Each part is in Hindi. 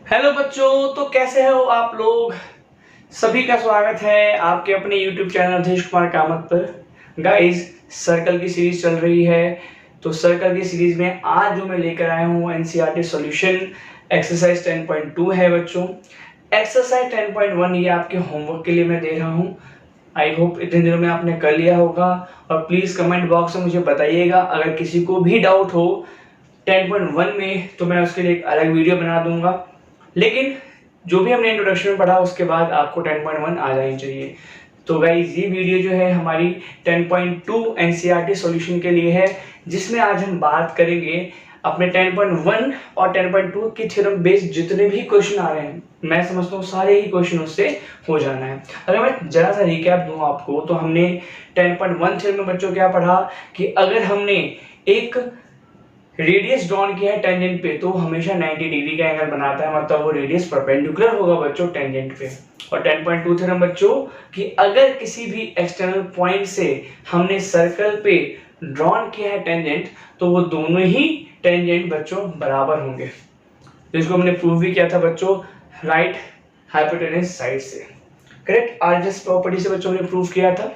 हेलो बच्चों, तो कैसे हो आप लोग। सभी का स्वागत है आपके अपने YouTube चैनल अवधेश कुमार कामत पर। गाइस, सर्कल की सीरीज चल रही है। तो सर्कल की सीरीज में आज जो मैं लेकर आया हूँ एनसीईआरटी सॉल्यूशन एक्सरसाइज 10.2 है बच्चों। एक्सरसाइज 10.1 ये आपके होमवर्क के लिए मैं दे रहा हूँ। आई होप इतने दिनों में आपने कर लिया होगा। और प्लीज़ कमेंट बॉक्स में मुझे बताइएगा अगर किसी को भी डाउट हो 10.1 में, तो मैं उसके लिए एक अलग वीडियो बना दूंगा। लेकिन जो भी हमने इंट्रोडक्शन में पढ़ा उसके बाद आपको 10.1 आ जानी चाहिए। तो गाइस, ये वीडियो जो है हमारी 10.2 एनसीईआरटी सॉल्यूशन के लिए है, जिसमें आज हम बात करेंगे अपने 10.1 और 10.2 की थ्योरम बेस्ड जितने भी क्वेश्चन आ रहे हैं। मैं समझता हूँ सारे ही क्वेश्चन उससे हो जाना है। अगर मैं जरा सा रिकैप दूं आपको, तो हमने 10.1 थ्योरम में बच्चों क्या पढ़ा कि अगर हमने एक रेडियस ड्रॉन किया है टेंजेंट पे, तो हमेशा 90 डिग्री का एंगल बनाता है, मतलब वो रेडियस परपेंडिकुलर होगा बच्चों टेंजेंट पे। और 10.2 थ्योरम बच्चों कि अगर किसी भी एक्सटर्नल पॉइंट से हमने सर्कल पे ड्रॉन किया है टेंजेंट, तो वो दोनों ही टेंजेंट बच्चों बराबर होंगे। तो इसको हमने प्रूव भी किया था बच्चों राइट हाइपोटेनस साइड से। करेक्ट, आरएचएस प्रॉपर्टी से बच्चों ने प्रूव किया था।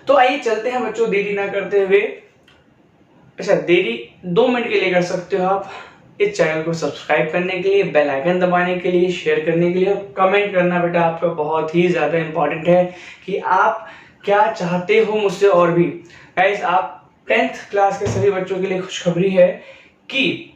तो आइए चलते हैं बच्चों, देरी ना करते हुए। अच्छा, देरी 2 मिनट के लिए कर सकते हो आप इस चैनल को सब्सक्राइब करने के लिए, बेल आइकन दबाने के लिए, शेयर करने के लिए, और कमेंट करना बेटा आपका बहुत ही ज़्यादा इंपॉर्टेंट है कि आप क्या चाहते हो मुझसे। और भी गाइस, आप 10th क्लास के सभी बच्चों के लिए खुशखबरी है कि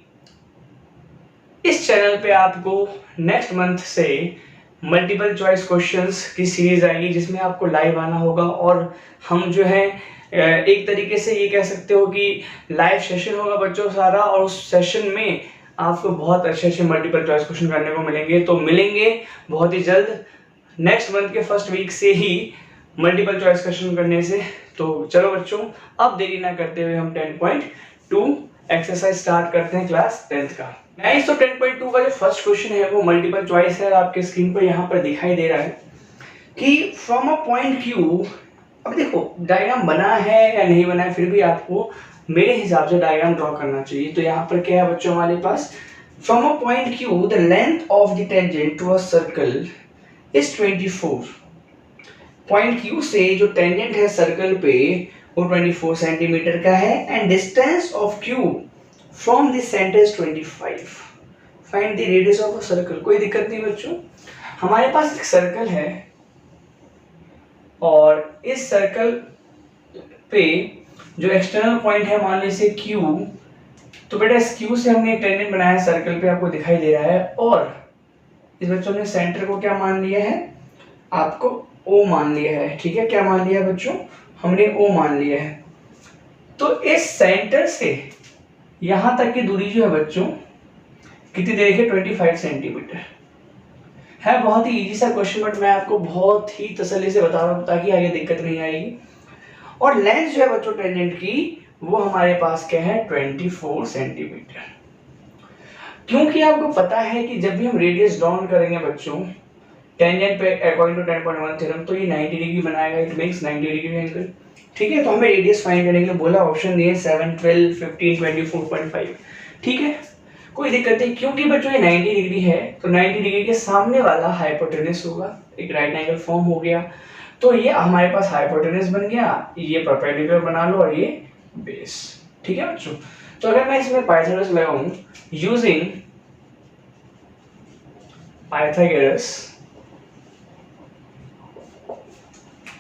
इस चैनल पे आपको नेक्स्ट मंथ से मल्टीपल चॉइस क्वेश्चंस की सीरीज आएगी, जिसमें आपको लाइव आना होगा। और हम जो है एक तरीके से ये कह सकते हो कि लाइव सेशन होगा बच्चों सारा, और उस सेशन में आपको बहुत अच्छे अच्छे मल्टीपल चॉइस क्वेश्चन करने को मिलेंगे। तो मिलेंगे बहुत ही जल्द, नेक्स्ट मंथ के फर्स्ट वीक से ही मल्टीपल चॉइस क्वेश्चन करने से। तो चलो बच्चों, अब देरी ना करते हुए हम 10.2 एक्सरसाइज स्टार्ट करते हैं क्लास 10th का। नाइस, तो 10.2 का जो फर्स्ट क्वेश्चन है वो मल्टीपल चॉइस है। आपके स्क्रीन पर यहाँ पर दिखाई दे रहा है कि फ्रॉम अ पॉइंट क्यू। अब देखो डायग्राम बना है या नहीं बना है, फिर भी आपको मेरे हिसाब से डायग्राम ड्रॉ करना चाहिए। तो यहाँ पर क्या है बच्चों हमारे पास, from a point Q the length of the tangent to a circle is 24। Point Q से जो टेंजेंट है सर्कल पे वो 24 सेंटीमीटर का है, and distance of Q from this centre is 25। Find the radius of a circle. कोई दिक्कत नहीं बच्चों, हमारे पास एक सर्कल है और इस सर्कल पे जो एक्सटर्नल पॉइंट है मान लीजिए Q। तो बेटा इस Q से हमने एक टेंजेंट बनाया है सर्कल पे, आपको दिखाई दे रहा है। और इस बच्चों ने सेंटर को क्या मान लिया है, आपको O मान लिया है। ठीक है, क्या मान लिया है बच्चों, हमने O मान लिया है। तो इस सेंटर से यहां तक की दूरी जो है बच्चों कितनी देखिए 25 सेंटीमीटर है। बहुत ही इजी सा क्वेश्चन, बट मैं आपको बहुत ही तसल्ली से बता रहा हूँ ताकि आगे दिक्कत नहीं आएगी। और लेंथ जो है बच्चों टेंजेंट की वो हमारे पास क्या है 24 सेंटीमीटर। क्योंकि आपको पता है कि जब भी हम रेडियस ड्रॉन करेंगे बच्चों टेंजेंट पे अकॉर्डिंग टू 10.1 थ्योरम, तो ये 90 डिग्री बनाएगा, इट मेक्स 90 डिग्री एंगल। ठीक है, तो हमें रेडियस फाइंड करने के लिए बोला, ऑप्शन दिए 7, 12, 15, 24.5। ठीक है, कोई दिक्कत नहीं, क्योंकि बच्चों ये 90 डिग्री है तो 90 डिग्री के सामने वाला हाइपोटेनस होगा, एक राइट एंगल फॉर्म हो गया। तो ये हमारे पास हाइपोटेनस बन गया, ये परपेंडिकुलर बना लो और ये बेस। ठीक है बच्चों, तो अगर मैं इसमें पाइथागोरस लगाऊं यूजिंग पाइथागोरस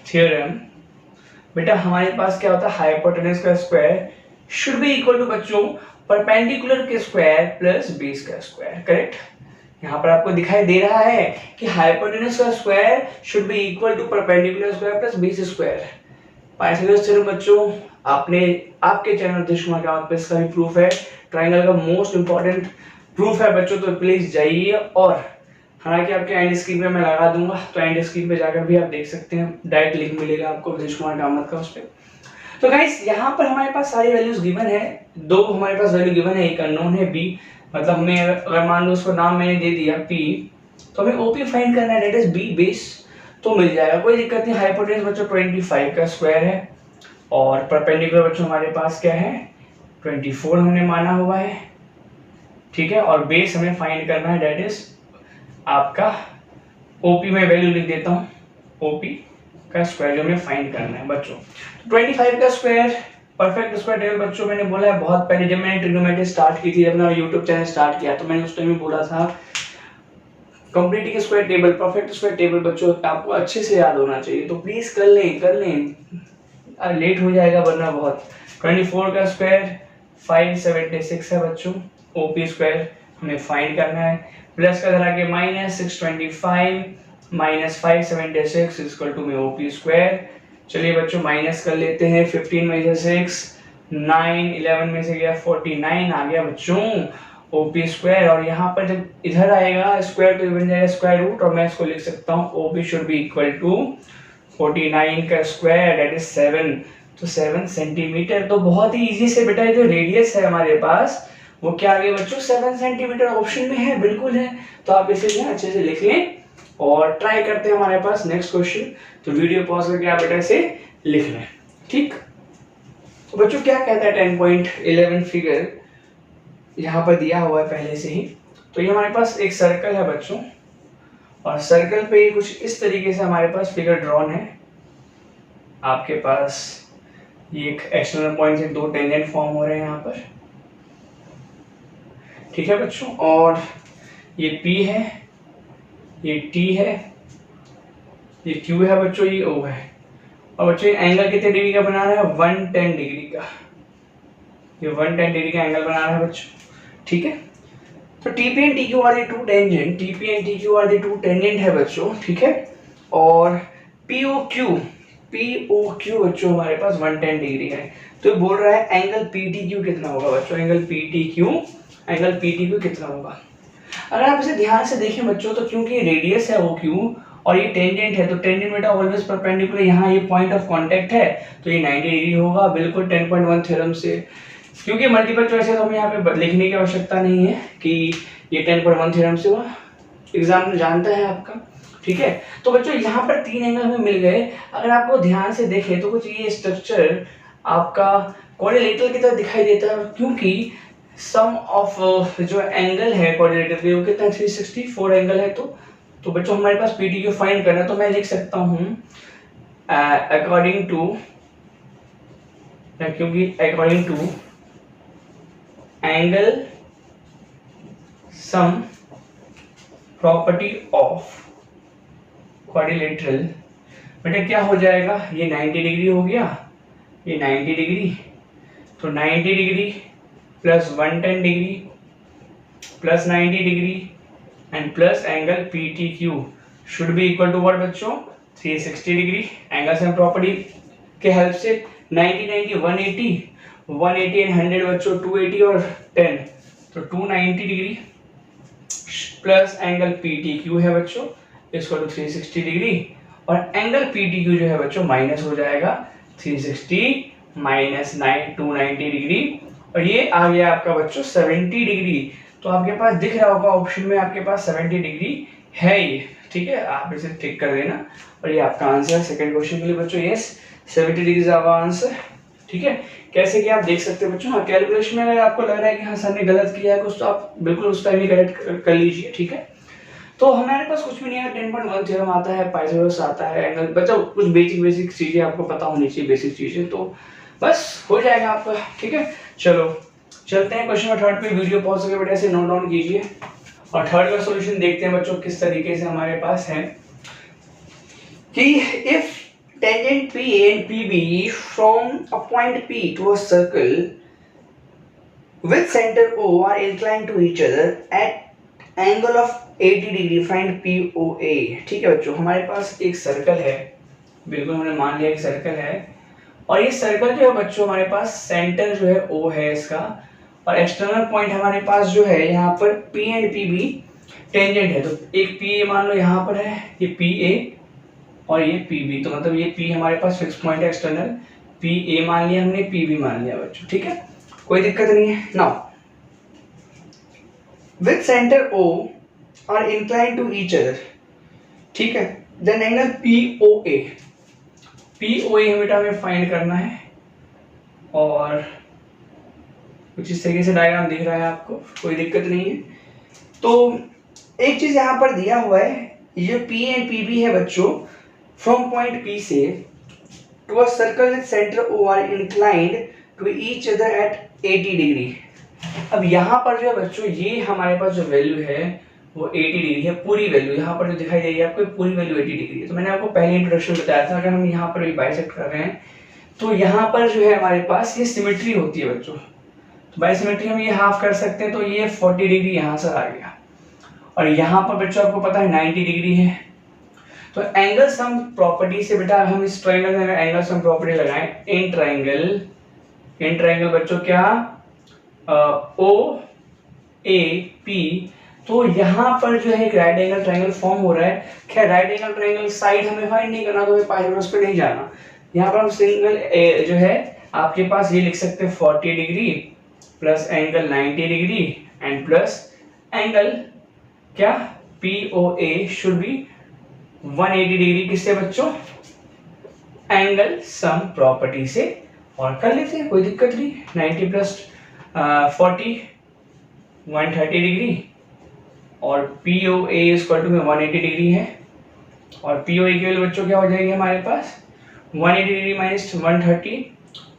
थ्योरम, बेटा हमारे पास क्या होता है, हाइपोटेनस का square should be equal to बच्चों परपेंडिकुलर के स्क्वायर प्लस बेस का स्क्वायर। करेक्ट, यहाँ पर आपको दिखाई दे रहा है कि हाइपोटेनस का square should be equal to perpendicular square plus base square. Pythagoras theorem बच्चों आपने आपके चैनल अवधेश कुमार कामत पे इसका भी प्रूफ है, ट्रायंगल का मोस्ट इंपॉर्टेंट प्रूफ है बच्चों। तो प्लीज जाइए, और हालांकि आपके एंड स्क्रीन पे मैं लगा दूंगा, तो एंड स्क्रीन पे जाकर भी आप देख सकते हैं, डायरेक्ट लिंक मिलेगा आपको अवधेश कुमार कामत का उस पर। तो गाइस यहाँ पर हमारे पास सारी वैल्यूज गिवन है, दो हमारे पास वैल्यू गिवन है, एक अननोन है B। मतलब हमें अगर मान लो उसको नाम मैंने दे दिया P, तो हमें OP फाइंड करना है, दैट इज B बेस, तो मिल जाएगा, कोई दिक्कत नहीं। हाइपोटेनस बच्चों 25 का स्क्वायर है, और परपेंडिकुलर बच्चों हमारे पास क्या है 24 हमने माना हुआ है। ठीक है, और बेस हमें फाइंड करना है, डेट इज आपका ओपी में वैल्यू लिख देता हूँ, ओपी का स्क्वायर जो हमें फाइंड करना है बच्चों। 25 का स्क्वायर परफेक्ट स्क्वायर टेबल बच्चों मैंने बोला है बहुत पहले, जब मैंने ट्रिग्नोमेट्री स्टार्ट की थी, जब मैंने यूट्यूब चैनल स्टार्ट किया तो मैंने उस टाइम में बोला था completing square table, perfect square table बच्चों आपको अच्छे से याद होना चाहिए, तो प्लीज कर लें लेट हो जाएगा वरना बहुत। 24 का स्क्वायर 576 है बच्चों, ओपी स्क्वायर हमें फाइंड करना है, प्लस का धरा के माइनस 625 माइनस 576 इक्वल टू में ओपी स्क्वायर। चलिए बच्चों माइनस कर लेते हैं, 15 में से 6 9, 11 में से गया 49 आ गया बच्चों ओपी स्क्वायर, और यहाँ पर जब इधर आएगा स्क्वायर तो बन जाएगा स्क्वायर रूट, और मैं इसको लिख सकता हूँ OP should be equal to 49 का स्क्वायर दैट इज 7, तो 7 सेंटीमीटर। तो बहुत ही इजी से बेटा जो रेडियस है हमारे पास वो क्या आ गया बच्चों 7 सेंटीमीटर, ऑप्शन में है, बिल्कुल है। तो आप इसे अच्छे से लिख लें और ट्राई करते हैं हमारे पास नेक्स्ट क्वेश्चन। तो वीडियो पॉज करके आप बेटा इसे लिख लें, ठीक। तो बच्चों क्या कहता है 10.11 फिगर यहाँ पर दिया हुआ है पहले से ही। तो ये हमारे पास एक सर्कल है बच्चों, और सर्कल पे कुछ इस तरीके से हमारे पास फिगर ड्रॉन है। आपके पास ये एक एक्सटर्नल पॉइंट से दो टेंजेंट फॉर्म हो रहे हैं यहाँ पर, ठीक है बच्चों, और ये P है, ये T है, ये Q है बच्चों, ये O है, और बच्चों ये एंगल कितने डिग्री का बना रहा है 110 डिग्री का, ये 110 डिग्री का एंगल बना रहा है बच्चों, ठीक है। तो TP and TQ are the two tangent, TP and TQ are the two tangent है बच्चों, ठीक है। और POQ बच्चों हमारे पास 110 डिग्री है। तो बोल रहा है एंगल PTQ कितना होगा बच्चों, एंगल PTQ कितना होगा। अगर आप इसे ध्यान से देखें बच्चों तो क्योंकि रेडियस है OQ और ये टेंजेंट है, तो टेंजेंट बेटा ऑलवेज परपेंडिकुलर, यहाँ ये पॉइंट ऑफ कांटेक्ट है तो ये 90 डिग्री होगा बिल्कुल 10.1 थ्योरम से। क्योंकि मल्टीपल चॉइस है तो हमें यहाँ पे लिखने की आवश्यकता नहीं है कि ये 10.1 थ्योरम से हुआ, एग्जाम में जानता है आपका, ठीक है। तो बच्चों यहाँ पर तीन एंगल हमें मिल गए। अगर आपको ध्यान से देखें तो कुछ ये स्ट्रक्चर आपका क्वाड्रिलेटरल की तरह दिखाई देता है, क्योंकि सम ऑफ जो एंगल है क्वाड्रिलेटरल के वो कितना 364 एंगल है। तो बच्चों हमारे पास PTQ फाइंड करना है, तो मैं लिख सकता हूँ according to angle sum property of quadrilateral, बेटा क्या हो जाएगा, ये 90 डिग्री हो गया, ये 90 डिग्री, तो 90 degree plus 110 degree plus 90 degree and plus angle PTQ should be equal to what बच्चों 360 डिग्री। एंगल सम प्रॉपर्टी के हेल्प से 90 90 180 एंड 100 बच्चों 280 और 10, तो 290 डिग्री प्लस एंगल PTQ है बच्चों इसको तो 360 डिग्री, और एंगल PTQ जो है बच्चों माइनस हो जाएगा 360 माइनस 290 डिग्री, और ये आ गया आपका बच्चों 70 डिग्री। तो आपके पास दिख रहा होगा ऑप्शन में आपके पास 70 डिग्री है ये, ठीक है, आप इसे टिक कर देना और ये आपका आंसर है सेकंड क्वेश्चन के लिए बच्चों, yes 70 degree is our answer, ठीक है। कैसे कि आप देख सकते हैं बच्चों, हाँ कैलकुलेशन में अगर आपको लग रहा है कि हाँ सर ने गलत किया है कुछ, तो आप बिल्कुल उस टाइम ही करेक्ट कर लीजिए, ठीक है। तो हमारे पास कुछ भी नहीं है, 10.1 थ्योरम आता है, पाइथागोरस आता है, एंगल बच्चों कुछ बेसिक चीजें आपको पता होनी चाहिए, बेसिक चीजें, तो बस हो जाएगा आपका, ठीक है। चलो चलते हैं क्वेश्चन नंबर थर्ड पे, वीडियो पॉज करके बेटा से नोट डाउन कीजिए और थर्ड का सॉल्यूशन देखते हैं बच्चों किस तरीके से हमारे पास है कि if tangent PA and PB from a point P to a circle with center O are inclined to each other at angle of 80 degree, find POA। ठीक है बच्चों, हमारे पास एक सर्कल है, बिल्कुल हमने मान लिया एक सर्कल है, और ये सर्कल जो है बच्चों हमारे पास सेंटर जो है O है इसका, और एक्सटर्नल पॉइंट हमारे पास जो है यहाँ पर P एंड PB टेंजेंट है, तो एक PA मान लो यहाँ पर है, ये PA और ये PB, तो मतलब ये P हमारे पास फिक्स पॉइंट है एक्सटर्नल, PA मान लिया हमने, PB मान लिया बच्चों, ठीक है, कोई दिक्कत नहीं है। Now with centre O are inclined to each other, ठीक है, देन एंगल POA हमें बेटा हमें फाइंड करना है, और कुछ इस तरीके से डायग्राम दिख रहा है आपको, कोई दिक्कत नहीं है। तो एक चीज यहाँ पर दिया हुआ है, ये P एंड PB है बच्चों, फ्रॉम पॉइंट P से to a circle with centre O are inclined to each other at 80 degree. अब यहाँ पर जो है बच्चों, ये हमारे पास जो वैल्यू है वो 80 डिग्री है, पूरी वैल्यू यहाँ पर जो दिखाई दे रही है आपको, पूरी वैल्यू 80 डिग्री है। तो मैंने आपको पहले इंट्रोडक्शन बताया था, अगर हम यहाँ पर बाइसेक्ट कर रहे हैं तो यहाँ पर जो है हमारे पास ये सिमेट्री होती है बच्चों। तो बाय सिमेट्री हम ये हाफ कर सकते हैं, तो ये 40 डिग्री यहाँ से आ गया, और यहाँ पर बच्चों आपको पता है 90 डिग्री है। तो एंगल सम प्रॉपर्टी से बेटा हम इस ट्रायंगल में एंगल सम प्रॉपर्टी लगाएं, इन ट्रायंगल बच्चों क्या, OAP, तो यहाँ पर जो है एक राइट एंगल ट्रायंगल फॉर्म हो रहा है। खैर राइट एंगल ट्रायंगल साइड हमें फाइंड नहीं करना, तो हमें पाइथागोरस पे नहीं जाना। यहाँ पर हम सिंगल जो है आपके पास ये लिख सकते हैं 40 degree plus angle 90 degree and plus angle क्या, POA शुड बी 180 डिग्री। किससे बच्चों, एंगल सम प्रॉपर्टी से, और कर लेते हैं, कोई दिक्कत नहीं। 90 प्लस 40 130 डिग्री, और POA इक्वल टू में 180 डिग्री है, और POA की वैल्यू बच्चों क्या हो जाएगी हमारे पास, 180 डिग्री माइनस 130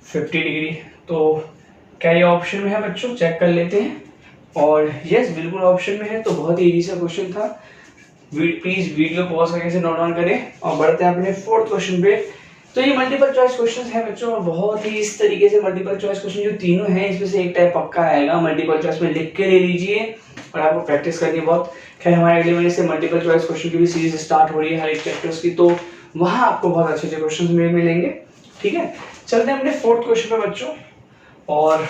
50 डिग्री। तो क्या ये ऑप्शन में है बच्चों, चेक कर लेते हैं। और यस बिल्कुल ऑप्शन में है, तो बहुत ही इजी सा क्वेश्चन था। प्लीज वीडियो पॉज करके इसे नोट डाउन करें, और बढ़ते हैं अपने फोर्थ क्वेश्चन पे। तो ये मल्टीपल चॉइस क्वेश्चन है बच्चों, और बहुत ही इस तरीके से मल्टीपल चॉइस क्वेश्चन जो तीनों हैं इसमें से एक टाइप पक्का आएगा। मल्टीपल चॉइस में लिख के ले लीजिए, और आपको प्रैक्टिस करनी है बहुत। खैर हमारे अगले महीने से मल्टीपल चॉइस क्वेश्चन की भी सीरीज स्टार्ट हो रही है हर एक चैप्टर्स की, तो वहाँ आपको बहुत अच्छे अच्छे क्वेश्चन मिलेंगे। ठीक है, चलते हैं अपने फोर्थ क्वेश्चन पे बच्चों, और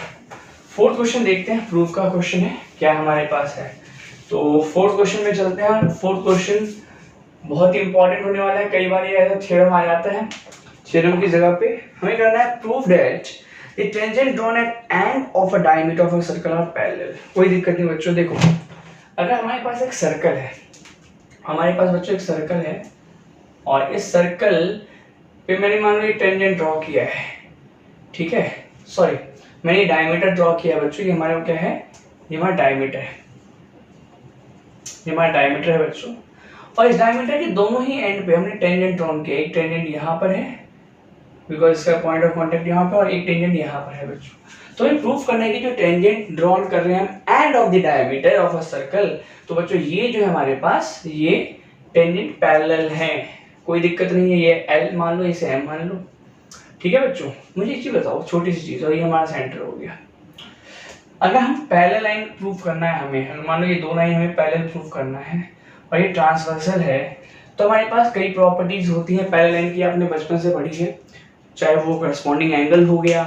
फोर्थ क्वेश्चन देखते हैं, प्रूफ का क्वेश्चन है क्या हमारे पास है। तो फोर्थ क्वेश्चन में चलते हैं। फोर्थ क्वेश्चन बहुत ही इंपॉर्टेंट होने वाला है, कई बार ये ऐसा थ्योरम आ जाता है, थ्योरम की जगह पे हमें करना है proof that the tangent drawn at end of a diameter of a circle are parallel. कोई दिक्कत नहीं बच्चों, देखो अगर हमारे पास एक सर्कल है, हमारे पास बच्चों एक सर्कल है, और इस सर्कल पे मैंने मान लो टेंजेंट ड्रॉ किया है, ठीक है, सॉरी मैंने डायमीटर ड्रॉ किया है बच्चों, ये हमारा क्या है, ये हमारा डायमीटर है, ये हमारा डायमीटर है बच्चों। और इस डायमीटर के दोनों ही एंड पे हमने टेंजेंट ड्रॉ किया, एक टेंजेंट यहाँ पर है बिकॉज इसका पॉइंट ऑफ कांटेक्ट यहाँ पर, और एक टेंजेंट यहाँ पर है बच्चों। तो ये प्रूफ करने की जो टेंजेंट ड्रॉ कर रहे हैं हम end of the diameter of a circle, तो बच्चों ये जो है हमारे पास ये टेंजेंट पैरेलल है, कोई दिक्कत नहीं है। ये L मान लो, इसे M मान लो, ठीक है बच्चों। मुझे एक चीज बताओ, छोटी सी चीज, और ये हमारा सेंटर हो गया। अगर हम पैरेलल लाइन प्रूफ करना है हमें, मान लो ये दो लाइन हमें पैरेलल प्रूफ करना है और ये ट्रांसवर्सल है, तो हमारे पास कई प्रॉपर्टीज होती हैं पैरेलल लाइन की, आपने बचपन से पढ़ी है, चाहे वो करस्पॉन्डिंग एंगल हो गया,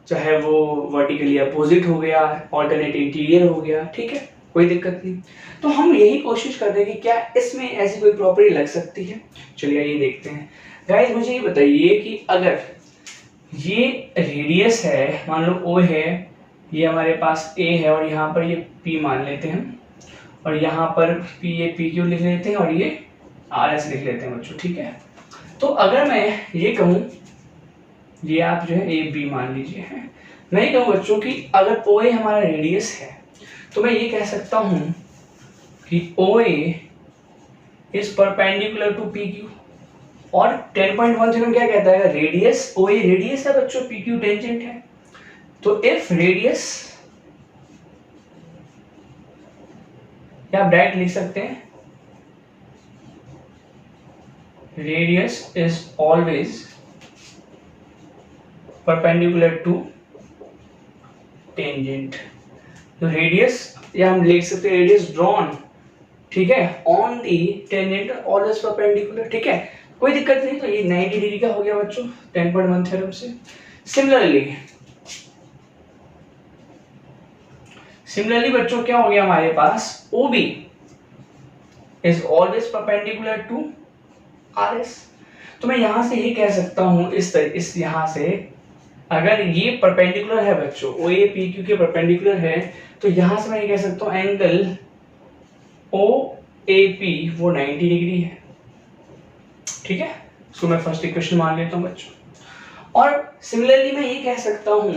चाहे वो वर्टिकली अपोजिट हो गया, ऑल्टरनेट इंटीरियर हो गया, ठीक है, कोई दिक्कत नहीं। तो हम यही कोशिश कर रहे हैं कि क्या इसमें ऐसी कोई प्रॉपर्टी लग सकती है। चलिए ये देखते हैं गाइस। मुझे ये बताइए कि अगर ये रेडियस है, मान लो O है, ये हमारे पास A है, और यहाँ पर ये P मान लेते हैं, और यहाँ पर PQ लिख लेते हैं, और ये RS लिख लेते हैं बच्चों, ठीक है। तो अगर मैं ये कहूँ, ये आप जो है AB मान लीजिए है, मैं ये कहूँ बच्चों कि अगर OA हमारा रेडियस है, तो मैं ये कह सकता हूँ कि OA is perpendicular to PQ, और 10.1 थ्योरम क्या कहता है, रेडियस OA रेडियस है बच्चों, PQ टेंजेंट है। तो इफ रेडियस, या आप डायरेक्ट लिख सकते हैं, radius is always perpendicular to tangent. तो रेडियस, या हम लिख सकते हैं रेडियस ड्रॉन, ठीक है, on the tangent always perpendicular, ठीक है, कोई दिक्कत नहीं। तो ये 90 डिग्री का हो गया बच्चों 10.1 थ्योरम से। सिमिलरली बच्चों क्या हो गया हमारे पास, OB is always perpendicular to RS। तो मैं यहां से ये कह सकता हूं, इस यहां से अगर ये परपेंडिकुलर है बच्चों, OA PQ के परपेंडिकुलर है, तो यहां से मैं ये कह सकता हूं एंगल OAP वो 90 डिग्री है, ठीक है। इसको मैं फर्स्ट इक्वेशन मान लेता हूं बच्चों। और सिमिलरली मैं ये कह सकता हूं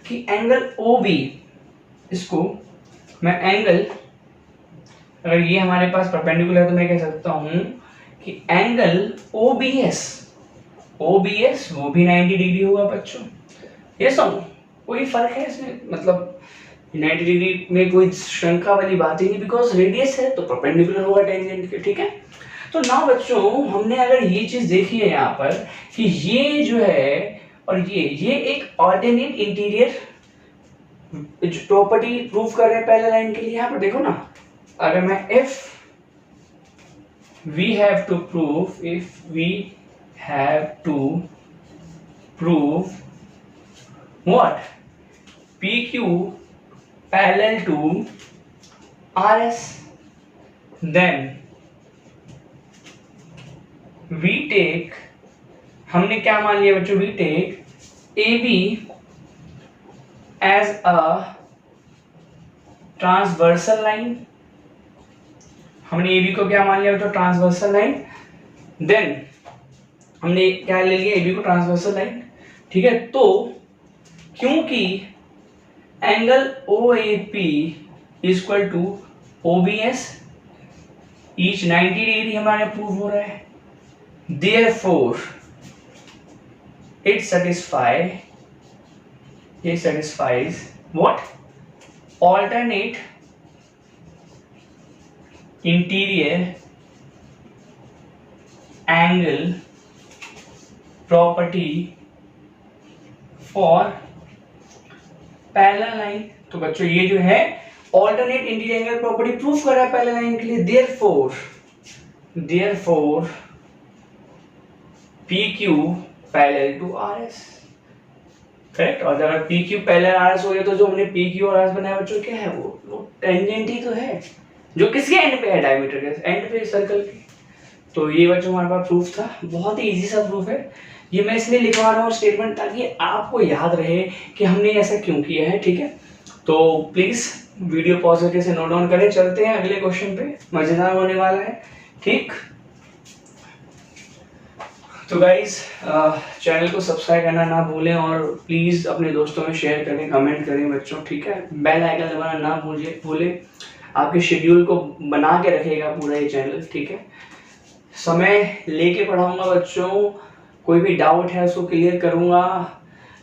कि एंगल OB, इसको मैं एंगल, अगर ये हमारे पास परपेंडिकुलर है तो मैं कह सकता हूं कि एंगल OBS वो भी 90 डिग्री होगा बच्चों। ये सब कोई फर्क है इसमें, मतलब 90 डिग्री में कोई शंका वाली बात ही नहीं, बिकॉज रेडियस है तो परपेंडिकुलर होगा टेंजेंट के। ठीक है, तो नाउ बच्चों हमने अगर ये चीज देखी है यहाँ पर कि ये जो है और ये एक ऑल्टरनेट इंटीरियर प्रॉपर्टी प्रूव कर रहे हैं पहले लाइन के लिए। यहाँ पर देखो ना, अगर मैं if we have to prove what PQ parallel to RS, then we take, हमने क्या मान लिया बच्चों, we take AB as a transversal line. हमने AB को क्या मान लिया बच्चों, ट्रांसवर्सल लाइन। देन हमने क्या ले लिया, AB को ट्रांसवर्सल लाइन। ठीक है, तो क्योंकि angle OAP equal to OBS each 90 degree हमारे प्रूव हो रहा है, therefore it satisfies what alternate interior angle property for parallel line. तो बच्चों ये जो है alternate interior angle property proof कर रहा है पैरेलल लाइन के लिए, therefore PQ parallel to RS, correct. और अगर PQ पैरेलल RS हो गया तो जो हमने PQ और RS बनाया बच्चों क्या है, वो टेंजेंट ही तो है, जो किसके एंड पे है, डायमीटर के एंड पे, सर्कल के। तो ये बच्चों हमारे पास प्रूफ था, बहुत ही इजी सा प्रूफ है। ये मैं इसलिए लिखवा रहा हूँ स्टेटमेंट ताकि आपको याद रहे कि हमने ऐसा क्यों किया है। ठीक है, तो प्लीज वीडियो पॉज करके से नोट डाउन करें। चलते हैं अगले क्वेश्चन पे, मजेदार होने वाला है। ठीक, तो गाइज चैनल को सब्सक्राइब करना ना भूलें और प्लीज अपने दोस्तों में शेयर करें, कमेंट करें बच्चों। ठीक है, बेल आइकन दबाना ना भूलें, आपके शेड्यूल को बना के रखेगा पूरा ये चैनल। ठीक है, समय लेके पढ़ाऊंगा बच्चों, कोई भी डाउट है उसको क्लियर करूंगा।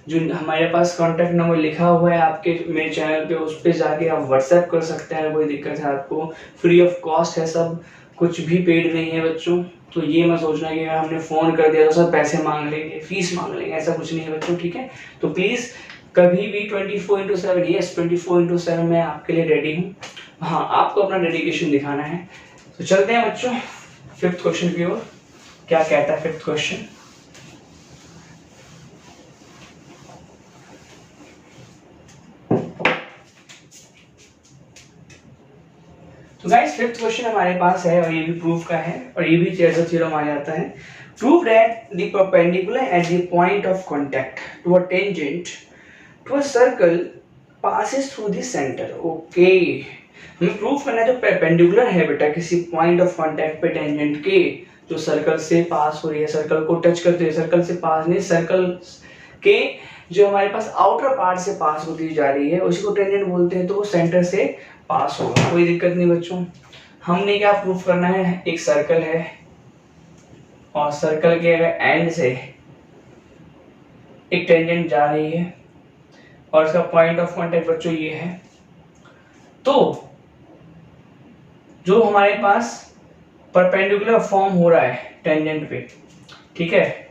जो हमारे पास कॉन्टैक्ट नंबर लिखा हुआ है आपके मेरे चैनल पे, उस पर जाके आप व्हाट्सएप कर सकते हैं, कोई दिक्कत है आपको, फ्री ऑफ कॉस्ट है सब, कुछ भी पेड नहीं है बच्चों। तो ये मत सोचना कि अगर हमने फ़ोन कर दिया तो सब पैसे मांग लेंगे, फीस मांग लेंगे, ऐसा कुछ नहीं है बच्चों। ठीक है, तो प्लीज़ कभी भी 24/7, यस 24/7 मैं आपके लिए रेडी हूँ। हाँ, आपको अपना डेडिकेशन दिखाना है। तो चलते हैं बच्चों फिफ्थ क्वेश्चन की ओर। क्या कहता है फिफ्थ क्वेश्चन, तो गाइस फिफ्थ क्वेश्चन हमारे पास है और ये भी प्रूफ का है और ये भी चेयर्स थ्योरम आ जाता है। Prove that the perpendicular at the point of contact to a tangent to a circle passes through the centre. Okay, हमें प्रूफ करना है जो परपेंडिकुलर है बेटा किसी पॉइंट ऑफ कांटेक्ट पे टेंजेंट के, जो सर्कल से पास हो रही है, सर्कल को टच करते हुए, सर्कल से पास नहीं, सर्कल के जो हमारे पास आउटर पार्ट से पास होती जा रही है उसी को टेंजेंट बोलते हैं, तो वो सेंटर से पास होगा, कोई दिक्कत नहीं बच्चों। हमने क्या प्रूफ करना है, एक सर्कल है और सर्कल के अगर एंड से एक टेंजेंट जा रही है और इसका पॉइंट ऑफ कांटेक्ट बच्चों ये है, तो जो हमारे पास परपेंडिकुलर फॉर्म हो रहा है टेंजेंट पे, ठीक है,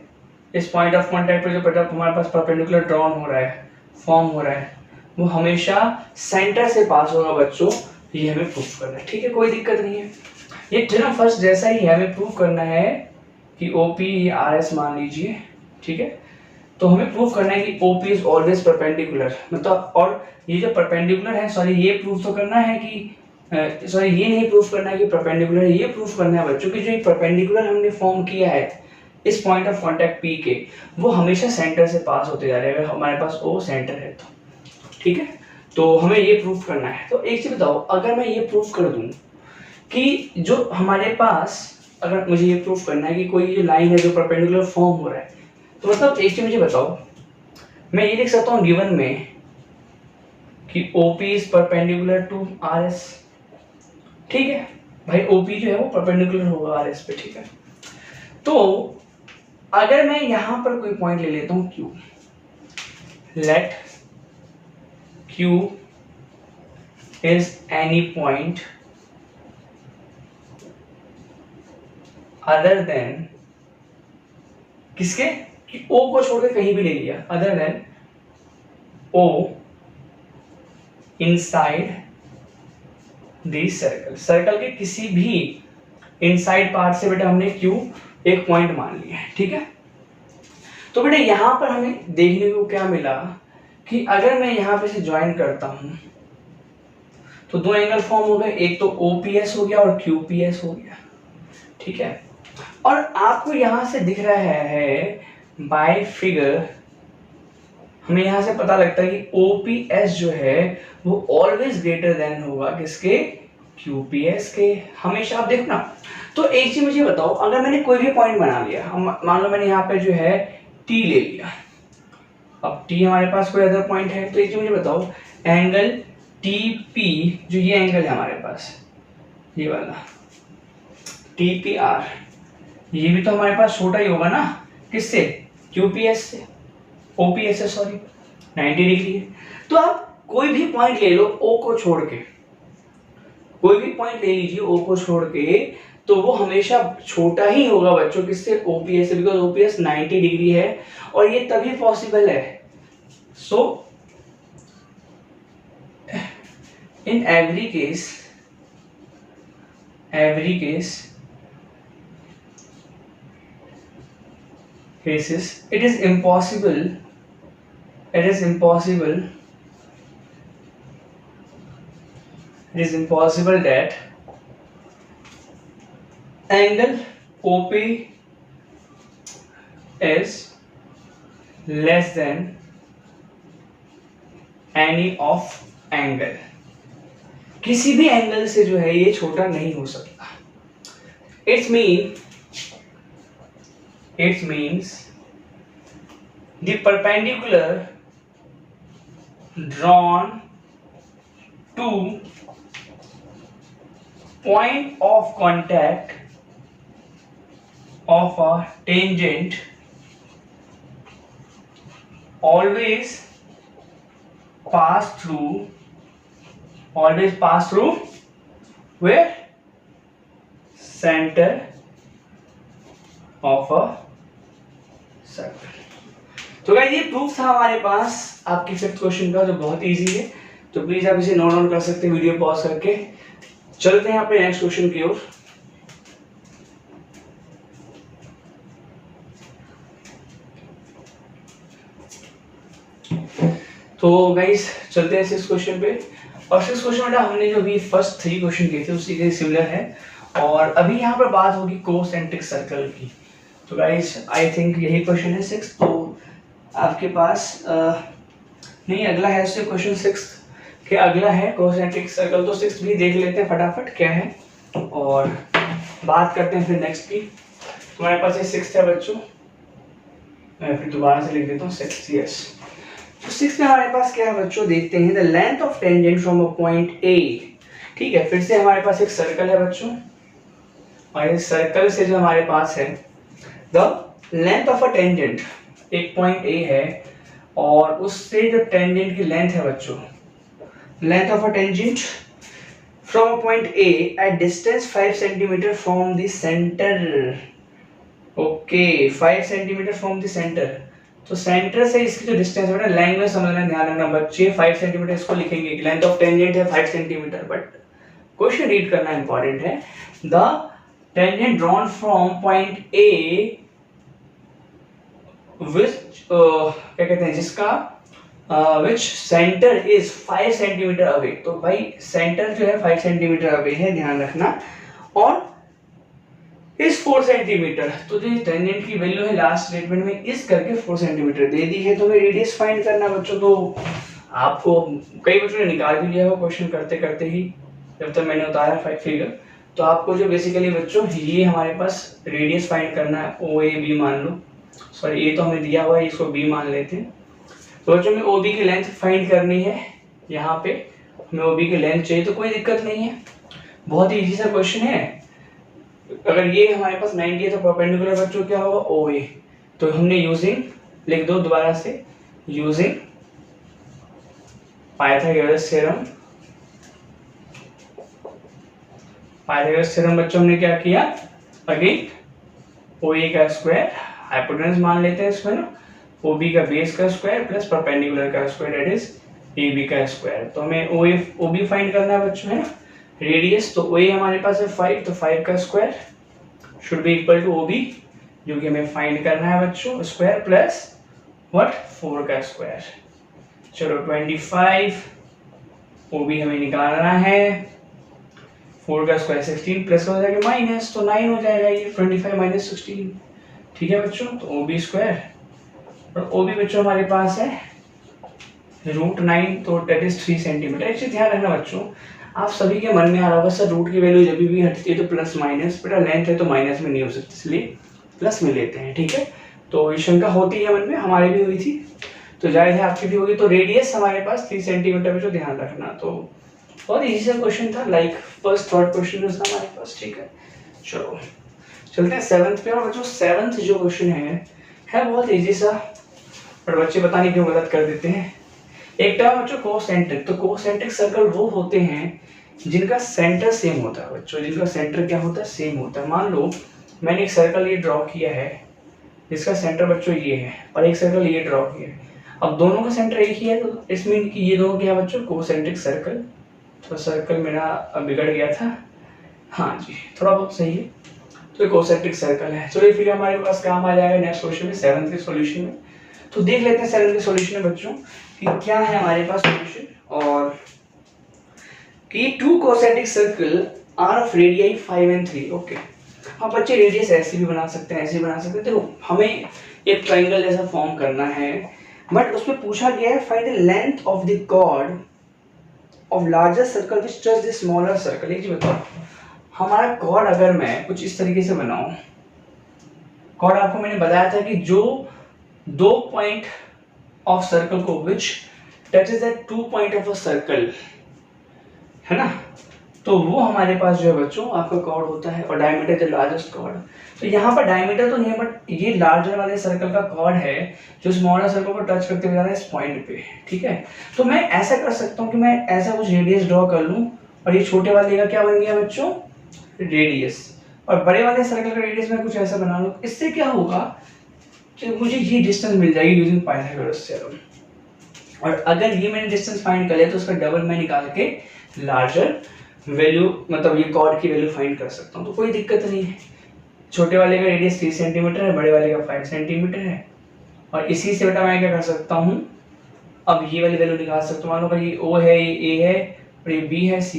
इस पॉइंट ऑफ कांटेक्ट पे जो हमारे पास परपेंडिकुलर ड्रॉन हो रहा है, फॉर्म हो रहा है, वो हमेशा सेंटर से पास होगा बच्चों। ये हमें प्रूफ करना है। ठीक है, कोई दिक्कत नहीं है, ये थ्योरम फर्स्ट जैसा ही है, हमें प्रूफ करना है कि OP RS मान लीजिए। ठीक है, तो हमें प्रूफ करना है कि OP इज ऑलवेज परपेंडिकुलर, मतलब, और ये जो परपेंडिकुलर है, सॉरी ये प्रूफ तो करना है कि सॉरी ये नहीं प्रूफ करना है कि परपेंडिकुलर है, ये प्रूफ करना है बच्चों कि जो परपेंडिकुलर हमने फॉर्म किया है इस पॉइंट ऑफ कांटेक्ट P के, वो हमेशा सेंटर से पास होते जा रहे हैं, अगर हमारे पास O सेंटर है तो। ठीक है, तो हमें ये प्रूफ करना है। तो एक चीज बताओ, अगर मैं ये प्रूफ कर दूं कि जो हमारे पास, अगर मुझे ये प्रूफ करना है कि कोई ये लाइन है जो परपेंडिकुलर फॉर्म हो रहा है, तो मतलब एक चीज मुझे बताओ, मैं ये लिख सकता हूँ गिवन में कि OP is perpendicular to RS। ठीक है भाई, OP जो है वो परपेंडिकुलर होगा RS पे। ठीक है, तो अगर मैं यहां पर कोई पॉइंट ले लेता हूं Q, let Q is any point other than किसके, कि O को छोड़कर कहीं भी ले लिया, other than O inside the circle, circle के किसी भी इनसाइड पार्ट से बेटा हमने Q एक पॉइंट मान लिया है। ठीक है, तो बेटा यहां पर हमें देखने को क्या मिला कि अगर मैं यहां पे से ज्वाइन करता हूं तो दो एंगल फॉर्म हो गए, एक तो OPS हो गया और QPS हो गया। ठीक है, और आपको यहां से दिख रहा है बाय फिगर, हमें यहां से पता लगता है कि OPS जो है वो ऑलवेज ग्रेटर देन होगा किसके, QPS के। हमेशा आप देखना। तो एक चीज मुझे बताओ, अगर मैंने कोई भी पॉइंट बना लिया, मान लो मैंने यहाँ पे जो है T ले लिया, अब T हमारे पास कोई अदर पॉइंट है, तो एक चीज मुझे बताओ, एंगल TP जो ये एंगल है हमारे पास, ये वाला TPR, ये भी तो हमारे पास छोटा ही होगा ना, किससे, QPS से, OPS से सॉरी, 90 डिग्री है। तो आप कोई भी पॉइंट ले लो O को छोड़ के, कोई भी पॉइंट ले लीजिए O को छोड़ के, तो वो हमेशा छोटा ही होगा बच्चों किससे, OPS से, बिकॉज OPS 90 डिग्री है और ये तभी पॉसिबल है। So in every cases it is impossible that angle OP is less than any of angle, किसी भी एंगल से जो है ये छोटा नहीं हो सकता। It means the perpendicular drawn to point of contact of a tangent always pass through where, center of a circle. तो गाइस ये प्रूफ था हमारे पास आपकी फिफ्थ क्वेश्चन का, जो बहुत इजी है, तो प्लीज आप इसे नोट डाउन कर सकते हैं वीडियो पॉज करके। चलते हैं अपने नेक्स्ट क्वेश्चन की ओर। तो गाइस चलते हैं सिक्स क्वेश्चन पे, और सिक्स क्वेश्चन बेटा हमने जो भी फर्स्ट थ्री क्वेश्चन किए थे उसी के सिमिलर है, और अभी यहाँ पर बात होगी कोसेंट्रिक सर्कल की। तो गाइस आई थिंक यही क्वेश्चन है सिक्स, तो आपके पास नहीं अगला है उससे क्वेश्चन सिक्स के अगला है कोसेंट्रिक सर्कल, तो सिक्स भी देख लेते हैं फटाफट क्या है और बात करते हैं फिर नेक्स्ट की। तुम्हारे पास ये सिक्स है बच्चों, मैं फिर दोबारा से लिख देता हूँ सिक्स। यस, तो सिक्स में हमारे पास क्या है बच्चों, देखते हैं the length of tangent from a point A. ठीक है, फिर से हमारे पास एक सर्कल है बच्चों, और इस सर्कल से जो हमारे पास है the length of a tangent, एक पॉइंट ए है और उससे जो टेंजेंट की लेंथ है बच्चों, length of a tangent from a point A at distance 5 centimetre from the centre. Okay, 5 centimetre from the centre, तो सेंटर से इसकी जो डिस्टेंस है, लैंग्वेज समझना, ध्यान रखना बच्चे, 5 सेंटीमीटर इसको लिखेंगे, लेंथ ऑफ टेंजेंट है 5 सेंटीमीटर, बट क्वेश्चन रीड करना इंपॉर्टेंट है। The tangent drawn from point A which क्या कहते हैं जिसका which centre is 5 centimetre away. तो भाई सेंटर जो है 5 सेंटीमीटर अवे है, ध्यान रखना, और इस 4 सेंटीमीटर, तो जो टेंजेंट की वैल्यू है लास्ट स्टेटमेंट में इस करके 4 सेंटीमीटर दे दी है। तो हमें रेडियस फाइंड करना बच्चों, तो आपको कई बच्चों ने निकाल भी लिया हो क्वेश्चन करते करते ही, जब तक मैंने उतारा फिगर। तो आपको जो बेसिकली बच्चों ये हमारे पास रेडियस फाइंड करना है, ओ ए बी मान लो, सॉरी ये तो हमें दिया हुआ है, इसको बी मान लेते हैं। तो बच्चों में ओ बी की लेंथ फाइंड करनी है, यहाँ पे हमें OB की लेंथ चाहिए, तो कोई दिक्कत नहीं है, बहुत ही इजी सा क्वेश्चन है। अगर ये हमारे पास 90 है तो परपेंडिकुलर बच्चों क्या होगा OA, तो हमने यूजिंग लिख दो दोबारा से, using Pythagoras theorem, Pythagoras theorem बच्चों हमने क्या किया, अगेन OA का स्क्वायर, हाइपोटेनस मान लेते हैं इसमें ना, OB का बेस का स्क्वायर प्लस परपेंडिकुलर का स्क्वायर, दैट इज AB का स्क्वायर। तो हमें OB फाइंड करना है बच्चों, है ना, रेडियस, तो OA हमारे पास है 5, तो 5 का square should be equal to OB, जो कि हमें फाइंड करना है बच्चों, स्क्वायर प्लस व्हाट 4 का स्क्वायर। चलो 25, OB हमें निकालना है, 4 का स्क्वायर 16 प्लस हो जाएगा माइनस, तो 9 हो जाएगा ये, 25 माइनस 16, ठीक है बच्चों। तो OB स्क्वायर और OB बच्चों हमारे पास है √9, तो डेट इज 3 सेंटीमीटर। एक चीज ध्यान रखना बच्चों, आप सभी के मन में आ रहा होगा सर रूट की वैल्यू जब भी हटती है तो प्लस माइनस, बेटा लेंथ है तो माइनस में नहीं हो सकती, इसलिए प्लस में लेते हैं, ठीक है। तो ये शंका होती है मन में, हमारी भी हुई थी, तो जाहिर है आपकी भी होगी। तो रेडियस हमारे पास 3 सेंटीमीटर में, जो ध्यान रखना, तो बहुत इजी सा क्वेश्चन था, लाइक फर्स्ट थर्ड क्वेश्चन था हमारे पास, ठीक है। चलो चलते हैं 7th पे, और बच्चों 7th जो क्वेश्चन है बहुत इजी सा, पर बच्चे पता नहीं क्यों गलत कर देते हैं। एक टर्म बच्चों कोसेंट्रिक, तो कोसेंट्रिक सर्कल वो होते हैं जिनका सेंटर सेम होता है बच्चों, जिनका सेंटर क्या होता है, सेम होता है। मान लो मैंने एक सर्कल ये ड्रॉ किया है, जिसका सेंटर बच्चों ये है, और एक सर्कल ये ड्रॉ किया है, अब दोनों का सेंटर एक ही है, तो इसमें कि ये दोनों क्या है बच्चों, कोसेंट्रिक सर्कल। तो सर्कल मेरा बिगड़ गया था, हाँ जी थोड़ा बहुत सही है, तो ये कोसेंट्रिक सर्कल है। चलिए फिर हमारे पास काम आ जाएगा नेक्स्ट क्वेश्चन में, 7th के सॉल्यूशन में। तो देख लेते हैं 7th के सॉल्यूशन में बच्चों कि क्या है हमारे पास सॉल्यूशन, और कि 2 concentric circle are of radii 5 and 3। Okay, हाँ बच्चे रेडियस ऐसे भी बना सकते हैं, ऐसे भी बना सकते हैं। देखो हमें एक ट्रायंगल जैसा फॉर्म करना है, बट उसमें पूछा गया है find the length of the chord of larger circle which touch the smaller circle. एक चीज बताओ, हमारा कॉर्ड अगर मैं कुछ इस तरीके से बनाऊं, कॉर्ड आपको मैंने बताया था कि जो 2 पॉइंट ऑफ सर्कल को विच touches the 2 point of a circle, है ना, तो वो हमारे पास जो है बच्चों आपका कॉर्ड होता है, और डायमीटर द लार्जेस्ट कॉर्ड। तो यहाँ पर डायमीटर तो नहीं है, बट ये लार्जर वाले सर्कल का कॉर्ड है जो स्मॉलर सर्कल को टच करते हुए जा रहा है इस पॉइंट पे, ठीक है। तो मैं ऐसा कर सकता हूँ कि मैं ऐसा कुछ रेडियस ड्रॉ कर लूँ, और ये छोटे वाले का क्या बन गया बच्चों, रेडियस, और बड़े वाले सर्कल का रेडियस मैं कुछ ऐसा बना लूँ। इससे क्या होगा कि मुझे ये डिस्टेंस मिल जाएगी यूजिंग पाइथागोरस थ्योरम, और अगर ये मैंने डिस्टेंस फाइंड कर लिया तो उसका डबल मैं निकाल के लार्जर वैल्यू, मतलब ये कॉर्ड की वैल्यू फाइंड कर सकता हूँ, तो कोई दिक्कत नहीं है। छोटे वाले का रेडियस 3 सेंटीमीटर है, बड़े वाले का 5 सेंटीमीटर है, और इसी से बेटा मैं क्या कर सकता हूँ, अब ये वाली वैल्यू निकाल सकता हूँ। मान लो भाई ये O है, ये A है, और ये B है, C,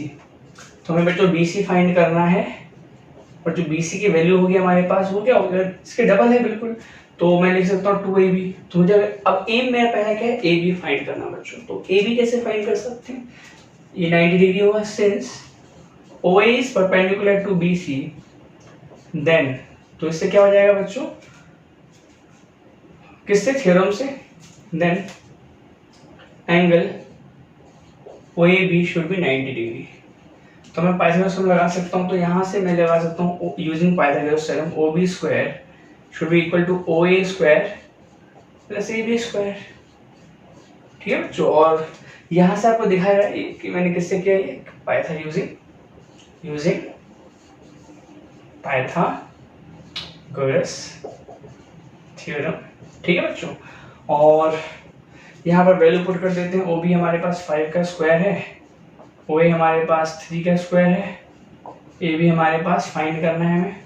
तो हमें बच्चों BC फाइंड करना है, और जो BC की वैल्यू होगी हमारे पास वो क्या होगा, इसके डबल है बिल्कुल, तो मैं लिख सकता हूँ 2AB। तो मुझे अब एम मेरा पहला क्या है, AB फाइंड करना बच्चों। तो AB कैसे फाइंड कर सकते हैं, ये 90 डिग्री होगा, since OA is perpendicular to BC, then तो इससे क्या हो जाएगा बच्चों, किससे, थ्योरम से, then angle OAB should be 90 degree. तो मैं पाइथागोरस थ्योरम लगा सकता हूँ, तो यहाँ से मैं लगा सकता हूँ using Pythagoras theorem OB square should be equal to OA square plus AB square, ठीक है बच्चों। और यहाँ से आपको दिखाया कि मैंने किससे किया, ये पाइथा यूजिंग पाइथागोरस थ्योरम, ठीक है बच्चों। और यहाँ पर वैल्यू पुट कर देते हैं, OB हमारे पास 5 का स्क्वायर है, OA हमारे पास 3 का स्क्वायर है, AB हमारे पास फाइंड करना है हमें,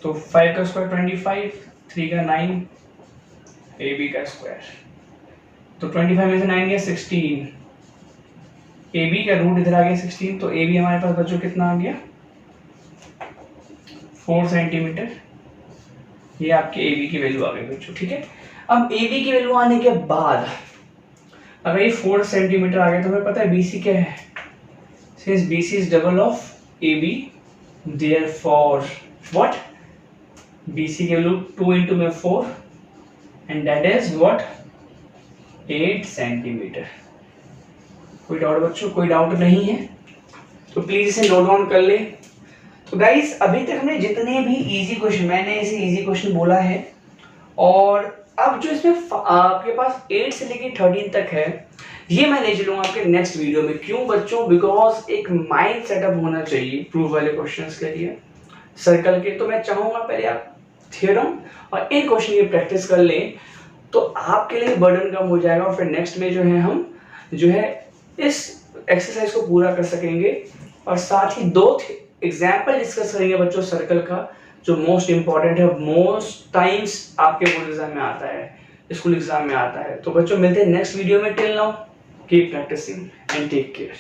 तो 5 का स्क्वायर 25, 3 का 9, AB का स्क्वायर, तो 25 में से 9 गया 16, AB का रूट इधर आ गया 16, तो AB हमारे पास बच्चों कितना आ गया, 4 सेंटीमीटर, ये आपके AB की वैल्यू आ गई बच्चों, ठीक है। अब AB की वैल्यू आने के बाद अगर ये 4 सेंटीमीटर आ गया तो हमें पता है BC क्या है, since BC is double of AB, therefore what, BC की वैल्यू 2 into में 4 and that is what 8 centimetre, कोई डाउट बच्चों? कोई डाउट नहीं है तो प्लीज इसे नोट डाउन कर ले। तो गाइस अभी तक हमने जितने भी इजी क्वेश्चन, मैंने इसे इजी क्वेश्चन बोला है, और अब जो इसमें आपके पास 8 से लेकर 13 तक है ये मैं ले चलूंगा आपके नेक्स्ट वीडियो में। क्यों बच्चों? बिकॉज एक माइंड सेटअप होना चाहिए प्रूफ वाले क्वेश्चंस के लिए सर्कल के। तो मैं चाहूंगा पहले आप थ्योरम और इन क्वेश्चन की प्रैक्टिस कर लें तो आपके लिए बर्डन कम हो जाएगा, और फिर नेक्स्ट में जो है हम जो है इस एक्सरसाइज को पूरा कर सकेंगे। और साथ ही 2 एग्जाम्पल डिस्कस करेंगे बच्चों सर्कल का, जो मोस्ट इंपॉर्टेंट है, मोस्ट टाइम्स आपके बोर्ड एग्जाम में आता है, स्कूल एग्जाम में आता है। तो बच्चों मिलते हैं नेक्स्ट वीडियो में। Till now keep practising and take care.